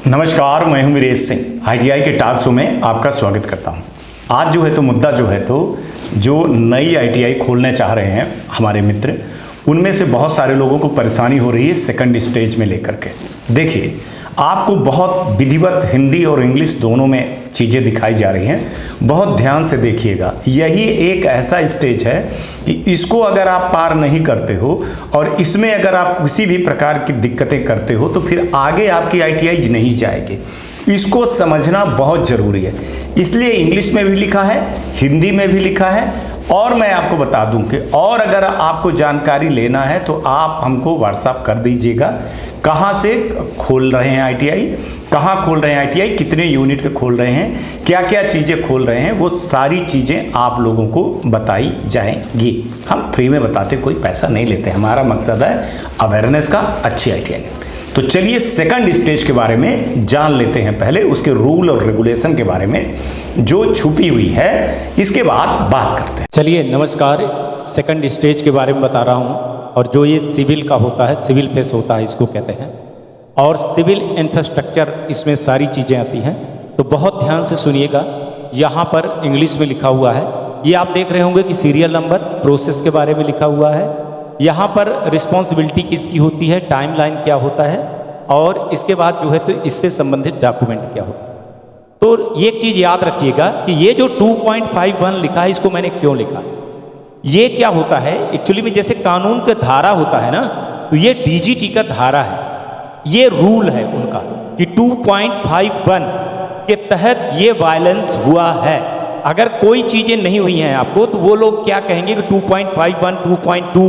नमस्कार, मैं हूं वीरेश सिंह। आईटीआई के टॉक शो में आपका स्वागत करता हूं। आज जो है तो मुद्दा जो नई आईटीआई खोलने चाह रहे हैं हमारे मित्र, उनमें से बहुत सारे लोगों को परेशानी हो रही है सेकंड स्टेज में लेकर के। देखिए, आपको बहुत विधिवत हिंदी और इंग्लिश दोनों में चीज़ें दिखाई जा रही हैं। बहुत ध्यान से देखिएगा। यही एक ऐसा स्टेज है कि इसको अगर आप पार नहीं करते हो और इसमें अगर आप किसी भी प्रकार की दिक्कतें करते हो तो फिर आगे आपकी आईटीआई नहीं जाएगी। इसको समझना बहुत ज़रूरी है। इसलिए इंग्लिश में भी लिखा है, हिंदी में भी लिखा है। और मैं आपको बता दूं कि और अगर आपको जानकारी लेना है तो आप हमको व्हाट्सएप कर दीजिएगा। कहाँ से खोल रहे हैं आईटीआई, कहाँ खोल रहे हैं आईटीआई, कितने यूनिट के खोल रहे हैं, क्या क्या चीज़ें खोल रहे हैं, वो सारी चीज़ें आप लोगों को बताई जाएंगी। हम फ्री में बताते, कोई पैसा नहीं लेते। हमारा मकसद है अवेयरनेस का, अच्छी आईटीआई। तो चलिए सेकंड स्टेज के बारे में जान लेते हैं। पहले उसके रूल और रेगुलेशन के बारे में जो छुपी हुई है, इसके बाद बात करते हैं। चलिए नमस्कार। सेकंड स्टेज के बारे में बता रहा हूँ। और जो ये सिविल का होता है, सिविल फेस होता है इसको कहते हैं, और सिविल इंफ्रास्ट्रक्चर, इसमें सारी चीज़ें आती हैं। तो बहुत ध्यान से सुनिएगा। यहाँ पर इंग्लिश में लिखा हुआ है, ये आप देख रहे होंगे कि सीरियल नंबर, प्रोसेस के बारे में लिखा हुआ है। यहाँ पर रिस्पॉन्सिबिलिटी किसकी होती है, टाइमलाइन क्या होता है, और इसके बाद जो है तो इससे संबंधित डॉक्यूमेंट क्या होता है। तो एक चीज़ याद रखिएगा कि ये जो 2.51 लिखा है, इसको मैंने क्यों लिखा है। ये क्या होता है एक्चुअली में, जैसे कानून का धारा होता है ना, तो ये डीजीटी का धारा है। ये रूल है उनका कि 2.51 के तहत ये वायलेंस हुआ है। अगर कोई चीज़ें नहीं हुई हैं आपको, तो वो लोग क्या कहेंगे कि 2.51, 2.2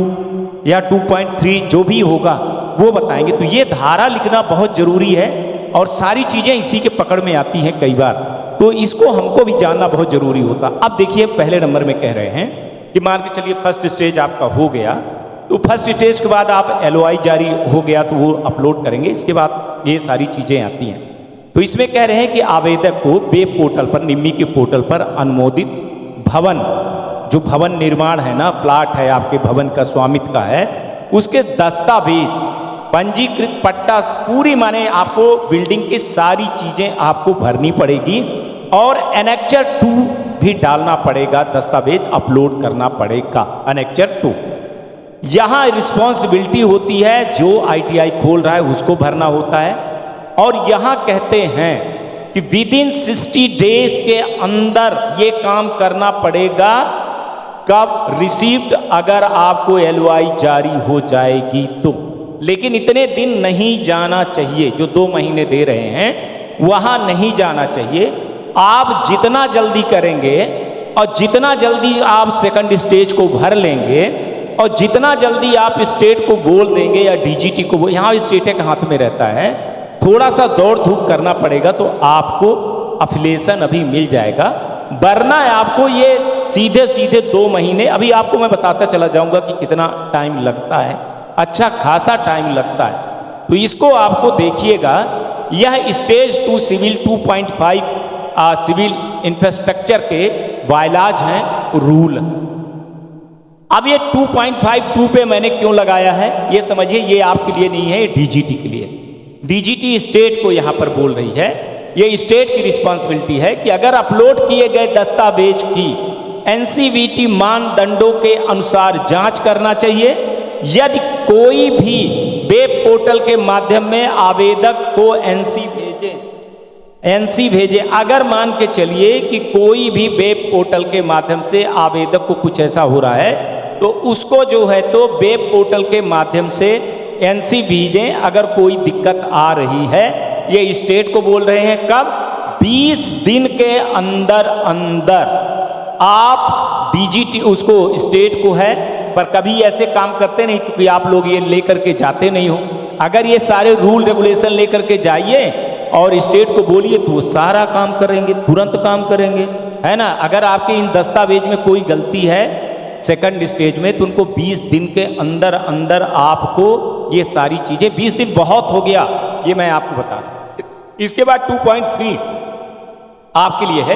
या 2.3 जो भी होगा वो बताएंगे। तो ये धारा लिखना बहुत ज़रूरी है और सारी चीज़ें इसी के पकड़ में आती हैं कई बार। तो इसको हमको भी जानना बहुत ज़रूरी होता। अब देखिए, पहले नंबर में कह रहे हैं कि मान के चलिए फर्स्ट स्टेज आपका हो गया, तो फर्स्ट स्टेज के बाद आप एलओआई जारी हो गया तो वो अपलोड करेंगे। इसके बाद ये सारी चीज़ें आती हैं। तो इसमें कह रहे हैं कि आवेदक को वेब पोर्टल पर, निम्मी के पोर्टल पर अनुमोदित भवन, जो भवन निर्माण है ना, प्लाट है आपके भवन का, स्वामित्व का है, उसके दस्तावेज, पंजीकृत पट्टा, पूरी माने आपको बिल्डिंग की सारी चीज़ें आपको भरनी पड़ेगी और एनेक्चर 2 भी डालना पड़ेगा, दस्तावेज अपलोड करना पड़ेगा। एनेक्चर 2 यहाँ रिस्पॉन्सिबिलिटी होती है, जो आईटीआई खोल रहा है उसको भरना होता है। और यहाँ कहते हैं कि विदिन 60 डेज के अंदर ये काम करना पड़ेगा। कब? रिसीव्ड, अगर आपको एलओआई जारी हो जाएगी तो। लेकिन इतने दिन नहीं जाना चाहिए, जो 2 महीने दे रहे हैं वहाँ नहीं जाना चाहिए। आप जितना जल्दी करेंगे और जितना जल्दी आप सेकंड स्टेज को भर लेंगे और जितना जल्दी आप स्टेट को बोल देंगे या डीजीटी को, यहाँ स्टेट के हाथ में रहता है, थोड़ा सा दौड़ धूप करना पड़ेगा तो आपको अफिलिएशन अभी मिल जाएगा। वरना आपको ये सीधे सीधे 2 महीने, अभी आपको मैं बताता चला जाऊंगा कि कितना टाइम लगता है, अच्छा खासा टाइम लगता है। तो इसको आपको देखिएगा। यह स्टेज 2 सिविल 2.5 सिविल इंफ्रास्ट्रक्चर के वायलाज हैं, रूल। अब ये 2.52 पे मैंने क्यों लगाया है ये समझिए। ये आपके लिए नहीं है, ये डीजीटी के लिए। डीजीटी स्टेट को यहाँ पर बोल रही है, ये स्टेट की रिस्पॉन्सिबिलिटी है कि अगर अपलोड किए गए दस्तावेज की एनसीवीटी मानदंडों के अनुसार जांच करना चाहिए। यदि कोई भी वेब पोर्टल के माध्यम में आवेदक को एनसी भेजे, अगर मान के चलिए कि कोई भी वेब पोर्टल के माध्यम से आवेदक को कुछ ऐसा हो रहा है, तो उसको जो है तो वेब पोर्टल के माध्यम से एनसी भेजें अगर कोई दिक्कत आ रही है। ये स्टेट को बोल रहे हैं। कब? 20 दिन के अंदर अंदर आप डीजीटी, उसको स्टेट को है, पर कभी ऐसे काम करते नहीं क्योंकि आप लोग ये लेकर के जाते नहीं हो। अगर ये सारे रूल रेगुलेशन लेकर के जाइए और स्टेट को बोलिए तो वो सारा काम करेंगे, तुरंत काम करेंगे, है ना। अगर आपके इन दस्तावेज में कोई गलती है सेकंड स्टेज में, तो उनको 20 दिन के अंदर अंदर आपको ये सारी चीज़ें, 20 दिन बहुत हो गया, ये मैं आपको बता दूं। इसके बाद 2.3 आपके लिए है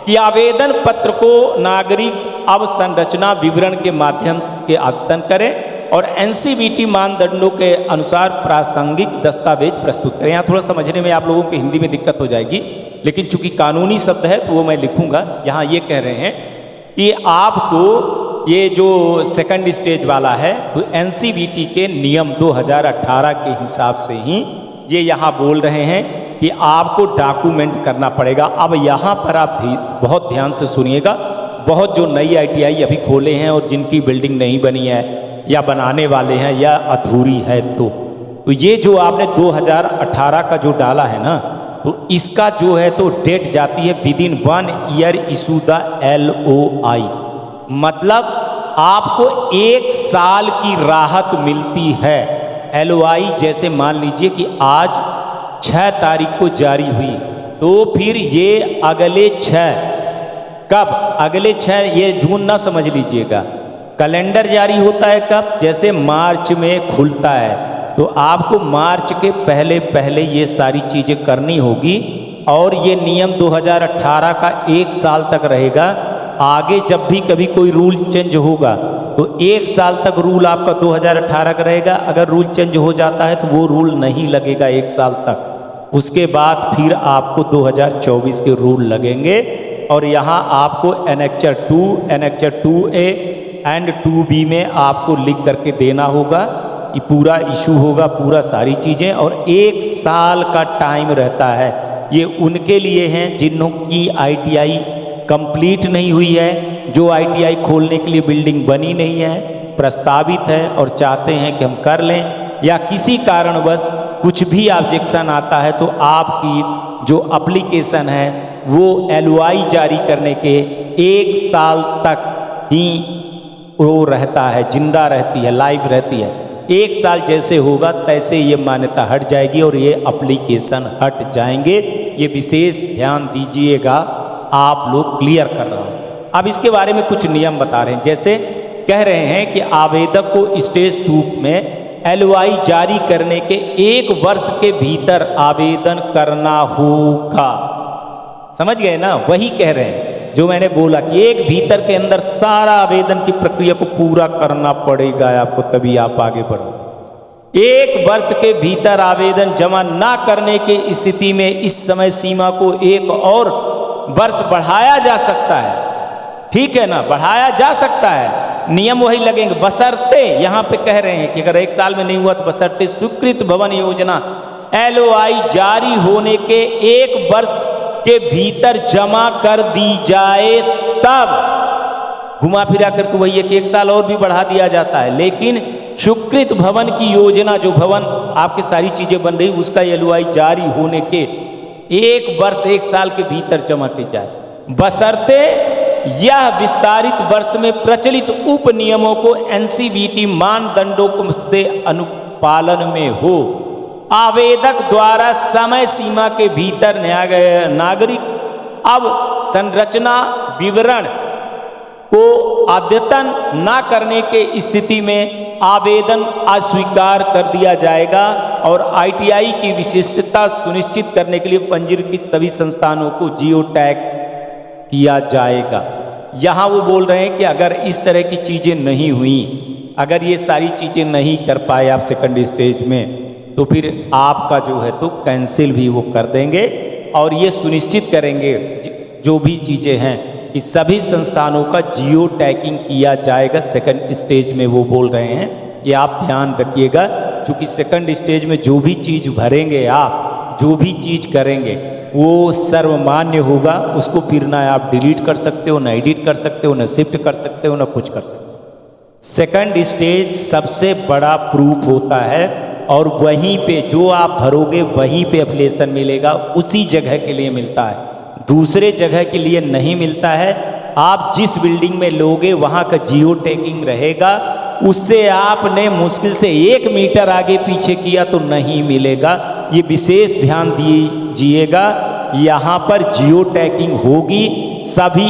कि आवेदन पत्र को नागरिक अवसंरचना विवरण के माध्यम से आवेदन करें और एनसीवीटी मानदंडों के अनुसार प्रासंगिक दस्तावेज प्रस्तुत करें। यहाँ थोड़ा समझने में आप लोगों को हिंदी में दिक्कत हो जाएगी, लेकिन चूंकि कानूनी शब्द है तो वो मैं लिखूंगा। यहाँ ये कह रहे हैं कि आपको ये जो सेकंड स्टेज वाला है तो एनसीवीटी के नियम 2018 के हिसाब से ही ये यहाँ बोल रहे हैं कि आपको डॉक्यूमेंट करना पड़ेगा। अब यहाँ पर आप बहुत ध्यान से सुनिएगा। बहुत जो नई आईटीआई अभी खोले हैं और जिनकी बिल्डिंग नहीं बनी है या बनाने वाले हैं या अधूरी है, तो ये जो आपने 2018 का जो डाला है ना, तो इसका जो है तो डेट जाती है within 1 year issue the LOI, मतलब आपको 1 साल की राहत मिलती है। LOI जैसे मान लीजिए कि आज 6 तारीख को जारी हुई, तो फिर ये अगले 6 कब, अगले 6 ये जून ना समझ लीजिएगा, कैलेंडर जारी होता है कब, जैसे मार्च में खुलता है, तो आपको मार्च के पहले पहले ये सारी चीज़ें करनी होगी। और ये नियम 2018 का 1 साल तक रहेगा। आगे जब भी कभी कोई रूल चेंज होगा तो 1 साल तक रूल आपका 2018 का रहेगा। अगर रूल चेंज हो जाता है तो वो रूल नहीं लगेगा 1 साल तक, उसके बाद फिर आपको 2024 के रूल लगेंगे। और यहाँ आपको annexure 2, annexure 2A and 2B में आपको लिख करके देना होगा। ये पूरा इशू होगा, पूरा सारी चीज़ें, और 1 साल का टाइम रहता है। ये उनके लिए हैं जिन्हों की आईटीआई कंप्लीट नहीं हुई है, जो आईटीआई खोलने के लिए बिल्डिंग बनी नहीं है, प्रस्तावित है और चाहते हैं कि हम कर लें, या किसी कारणवश कुछ भी ऑब्जेक्शन आता है तो आपकी जो एप्लीकेशन है वो LOI जारी करने के 1 साल तक ही वो रहता है, जिंदा रहती है, लाइव रहती है। 1 साल जैसे होगा तैसे ये मान्यता हट जाएगी और ये एप्लीकेशन हट जाएंगे। ये विशेष ध्यान दीजिएगा, आप लोग क्लियर कर रहा हूँ। अब इसके बारे में कुछ नियम बता रहे हैं, जैसे कह रहे हैं कि आवेदक को स्टेज 2 में LOI जारी करने के 1 वर्ष के भीतर आवेदन करना होगा। समझ गए ना, वही कह रहे हैं जो मैंने बोला कि 1 भीतर के अंदर सारा आवेदन की प्रक्रिया को पूरा करना पड़ेगा आपको, तभी आप आगे बढ़ो। 1 वर्ष के भीतर आवेदन जमा ना करने की स्थिति में इस समय सीमा को 1 और वर्ष बढ़ाया जा सकता है। ठीक है ना, बढ़ाया जा सकता है, नियम वही लगेंगे, बशर्ते यहाँ पे कह रहे हैं कि अगर 1 साल में नहीं हुआ तो बशर्ते स्वीकृत भवन योजना LOI जारी होने के 1 वर्ष के भीतर जमा कर दी जाए, तब घुमा फिरा करके वही है कि 1 साल और भी बढ़ा दिया जाता है। लेकिन स्वीकृत भवन की योजना, जो भवन आपकी सारी चीजें बन रही, उसका LOI जारी होने के 1 वर्ष 1 साल के भीतर जमा की जाए, बशर्ते यह विस्तारित वर्ष में प्रचलित उप नियमों को NCVT मानदंडों से अनुपालन में हो। आवेदक द्वारा समय सीमा के भीतर नागरिक अब संरचना विवरण को अद्यतन न करने के स्थिति में आवेदन अस्वीकार कर दिया जाएगा और ITI की विशिष्टता सुनिश्चित करने के लिए पंजीकृत सभी संस्थानों को जियो टैग किया जाएगा। यहाँ वो बोल रहे हैं कि अगर इस तरह की चीज़ें नहीं हुई, अगर ये सारी चीज़ें नहीं कर पाए आप सेकंड स्टेज में, तो फिर आपका जो है तो कैंसिल भी वो कर देंगे और ये सुनिश्चित करेंगे जो भी चीज़ें हैं कि सभी संस्थानों का जियो टैगिंग किया जाएगा सेकंड स्टेज में, वो बोल रहे हैं। ये आप ध्यान रखिएगा, क्योंकि सेकंड स्टेज में जो भी चीज़ भरेंगे आप, जो भी चीज़ करेंगे वो सर्वमान्य होगा। उसको फिर ना आप डिलीट कर सकते हो, ना एडिट कर सकते हो, ना शिफ्ट कर सकते हो, ना कुछ कर सकते हो। सेकंड स्टेज सबसे बड़ा प्रूफ होता है और वहीं पे जो आप भरोगे वहीं पे एप्लीकेशन मिलेगा, उसी जगह के लिए मिलता है, दूसरे जगह के लिए नहीं मिलता है। आप जिस बिल्डिंग में लोगे वहाँ का जियो टैगिंग रहेगा, उससे आपने मुश्किल से 1 मीटर आगे पीछे किया तो नहीं मिलेगा। ये विशेष ध्यान दीजिएगा, यहाँ पर जियो टैगिंग होगी सभी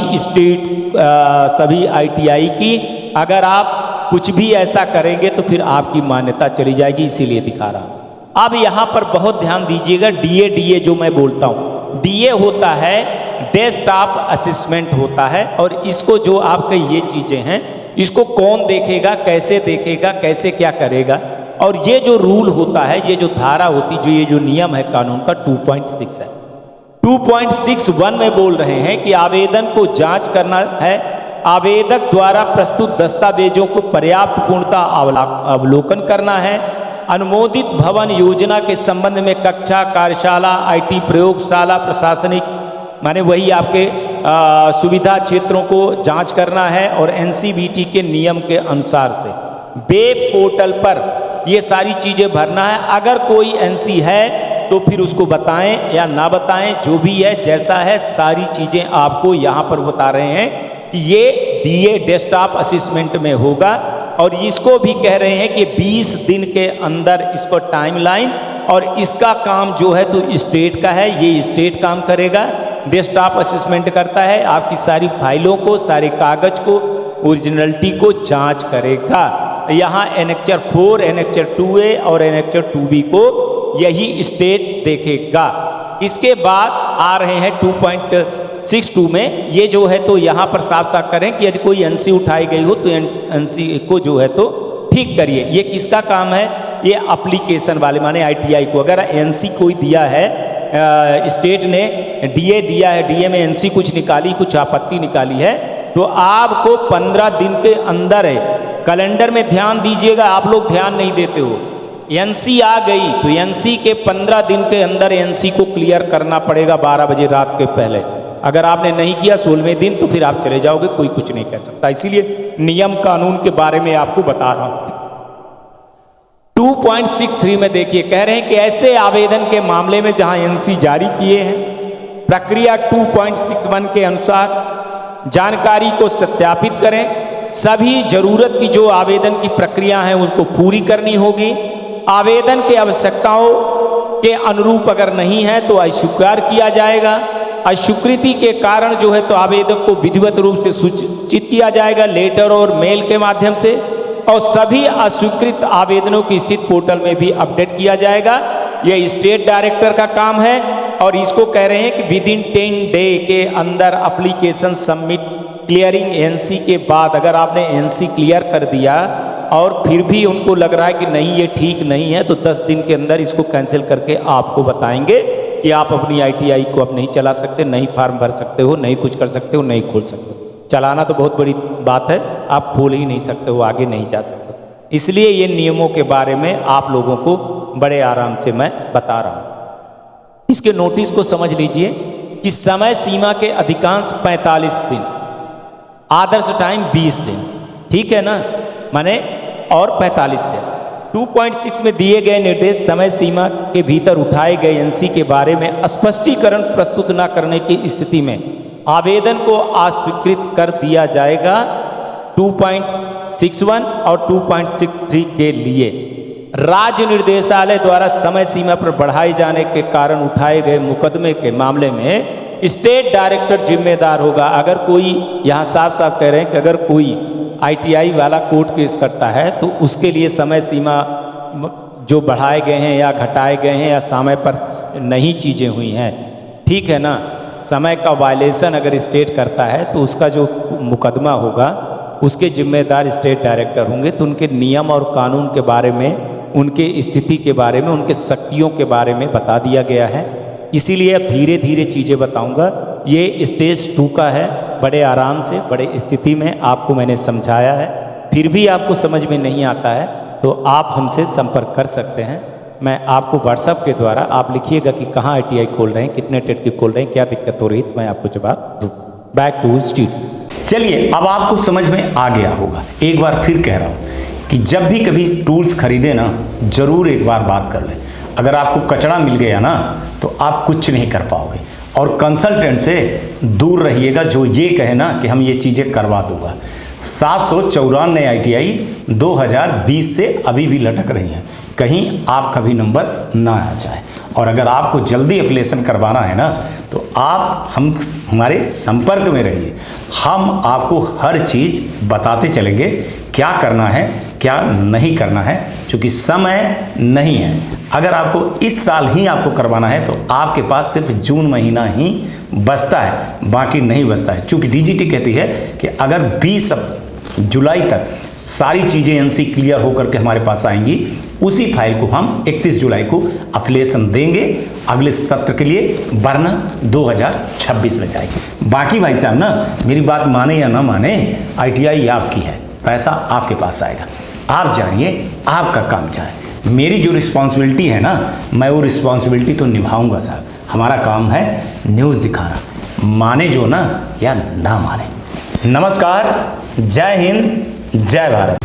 सभी ITI की। अगर आप कुछ भी ऐसा करेंगे तो फिर आपकी मान्यता चली जाएगी, इसीलिए दिखा रहा हूँ। अब यहाँ पर बहुत ध्यान दीजिएगा, DA जो मैं बोलता हूँ, DA होता है डेस्कटॉप असेसमेंट होता है, और इसको जो आपके ये चीज़ें हैं इसको कौन देखेगा, कैसे क्या करेगा। और ये जो रूल होता है, ये जो धारा होती, ये जो नियम है कानून का 2.6 है। 2.61 में बोल रहे हैं कि आवेदन को जांच करना है, आवेदक द्वारा प्रस्तुत दस्तावेजों को पर्याप्त पूर्णता अवलोकन करना है, अनुमोदित भवन योजना के संबंध में कक्षा, कार्यशाला, IT प्रयोगशाला, प्रशासनिक माने वही आपके सुविधा क्षेत्रों को जांच करना है, और NCVT के नियम के अनुसार से वेब पोर्टल पर ये सारी चीज़ें भरना है। अगर कोई NC है तो फिर उसको बताएं या ना बताएं, जो भी है जैसा है, सारी चीज़ें आपको यहाँ पर बता रहे हैं कि ये DA डेस्कटॉप असेसमेंट में होगा। और इसको भी कह रहे हैं कि 20 दिन के अंदर इसको टाइमलाइन, और इसका काम जो है तो स्टेट का है, ये स्टेट काम करेगा, डेस्कटॉप असेसमेंट करता है, आपकी सारी फाइलों को, सारे कागज को, ओरिजिनलिटी को जांच करेगा। यहाँ एनेक्चर 4, एनेक्चर 2A और एनेक्चर 2B को यही स्टेट देखेगा। इसके बाद आ रहे हैं 2.62 में, ये जो है तो यहाँ पर साफ साफ करें कि यदि कोई NC उठाई गई हो तो NC को जो है तो ठीक करिए। ये किसका काम है? ये एप्लीकेशन वाले माने ITI को। अगर NC कोई दिया है, स्टेट ने DA दिया है, DA में NC कुछ निकाली, कुछ आपत्ति निकाली है, तो आपको 15 दिन के अंदर है। कैलेंडर में ध्यान दीजिएगा, आप लोग ध्यान नहीं देते हो। NC आ गई तो NC के 15 दिन के अंदर NC को क्लियर करना पड़ेगा 12 बजे रात के पहले। अगर आपने नहीं किया 16वें दिन तो फिर आप चले जाओगे, कोई कुछ नहीं कह सकता। इसीलिए नियम कानून के बारे में आपको बता रहा हूं। 2.63 में देखिए, कह रहे हैं कि ऐसे आवेदन के मामले में जहां NC जारी किए हैं, प्रक्रिया 2.61 के अनुसार जानकारी को सत्यापित करें। सभी जरूरत की जो आवेदन की प्रक्रिया है उसको पूरी करनी होगी। आवेदन के आवश्यकताओं के अनुरूप अगर नहीं है तो अस्वीकार किया जाएगा। अस्वीकृति के कारण जो है तो आवेदक को विधिवत रूप से सूचित किया जाएगा, लेटर और मेल के माध्यम से, और सभी अस्वीकृत आवेदनों की स्थिति पोर्टल में भी अपडेट किया जाएगा। यह स्टेट डायरेक्टर का काम है। और इसको कह रहे हैं कि विद इन 10 डे के अंदर एप्लीकेशन सबमिट क्लियरिंग NC के बाद, अगर आपने NC क्लियर कर दिया और फिर भी उनको लग रहा है कि नहीं ये ठीक नहीं है, तो 10 दिन के अंदर इसको कैंसिल करके आपको बताएंगे कि आप अपनी ITI को अब नहीं चला सकते, नहीं फॉर्म भर सकते हो, नहीं कुछ कर सकते हो, नहीं खोल सकते हो। चलाना तो बहुत बड़ी बात है, आप खोल ही नहीं सकते हो, आगे नहीं जा सकते। इसलिए ये नियमों के बारे में आप लोगों को बड़े आराम से मैं बता रहा हूँ। इसके नोटिस को समझ लीजिए कि समय सीमा के अधिकांश 45 दिन, आदर्श टाइम 20 दिन, ठीक है ना, माने और 45 दिन। 2.6 में दिए गए निर्देश समय सीमा के भीतर उठाए गए NC के बारे में स्पष्टीकरण प्रस्तुत न करने की स्थिति में आवेदन को अस्वीकृत कर दिया जाएगा। 2.61 और 2.63 के लिए राज्य निर्देशालय द्वारा समय सीमा पर बढ़ाए जाने के कारण उठाए गए मुकदमे के मामले में स्टेट डायरेक्टर जिम्मेदार होगा। अगर कोई, यहाँ साफ साफ कह रहे हैं कि अगर कोई ITI वाला कोर्ट केस करता है तो उसके लिए समय सीमा जो बढ़ाए गए हैं या घटाए गए हैं या समय पर नहीं चीज़ें हुई हैं, ठीक है ना, समय का वायलेशन अगर स्टेट करता है तो उसका जो मुकदमा होगा उसके जिम्मेदार स्टेट डायरेक्टर होंगे। तो उनके नियम और कानून के बारे में, उनके स्थिति के बारे में, उनके शक्तियों के बारे में बता दिया गया है। इसीलिए अब धीरे धीरे चीज़ें बताऊंगा। ये स्टेज 2 का है, बड़े आराम से, बड़े स्थिति में आपको मैंने समझाया है। फिर भी आपको समझ में नहीं आता है तो आप हमसे संपर्क कर सकते हैं। मैं आपको WhatsApp के द्वारा, आप लिखिएगा कि कहाँ ITI खोल रहे हैं, कितने टेट की खोल रहे हैं, क्या दिक्कत हो रही है, तो मैं आपको जवाब दूँ। Back to studio. चलिए, अब आपको समझ में आ गया होगा। एक बार फिर कह रहा हूँ कि जब भी कभी टूल्स खरीदे ना, जरूर एक बार बात कर लें। अगर आपको कचरा मिल गया ना तो आप कुछ नहीं कर पाओगे। और कंसल्टेंट से दूर रहिएगा जो ये कहे ना कि हम ये चीज़ें करवा दूंगा। 794 ITI 2020 से अभी भी लटक रही हैं, कहीं आपका भी नंबर ना आ जाए। और अगर आपको जल्दी एप्लीकेशन करवाना है ना तो आप हमारे संपर्क में रहिए। हम आपको हर चीज़ बताते चलेंगे, क्या करना है क्या नहीं करना है, क्योंकि समय नहीं है। अगर आपको इस साल ही आपको करवाना है तो आपके पास सिर्फ जून महीना ही बचता है, बाकी नहीं बचता है। चूँकि DGT कहती है कि अगर जुलाई तक सारी चीज़ें एनसी क्लियर होकर के हमारे पास आएंगी। उसी फाइल को हम 31 जुलाई को अफिलिएशन देंगे अगले सत्र के लिए, वरना 2026 में जाएगी। बाकी भाई साहब ना, मेरी बात माने या ना माने, ITI आपकी है, पैसा आपके पास आएगा। आप जानिए, आपका काम जाए। मेरी जो रिस्पॉन्सिबिलिटी है ना, मैं वो रिस्पॉन्सिबिलिटी तो निभाऊंगा साहब। हमारा काम है न्यूज़ दिखाना, माने जो ना या ना माने। नमस्कार, जय हिंद, जय भारत।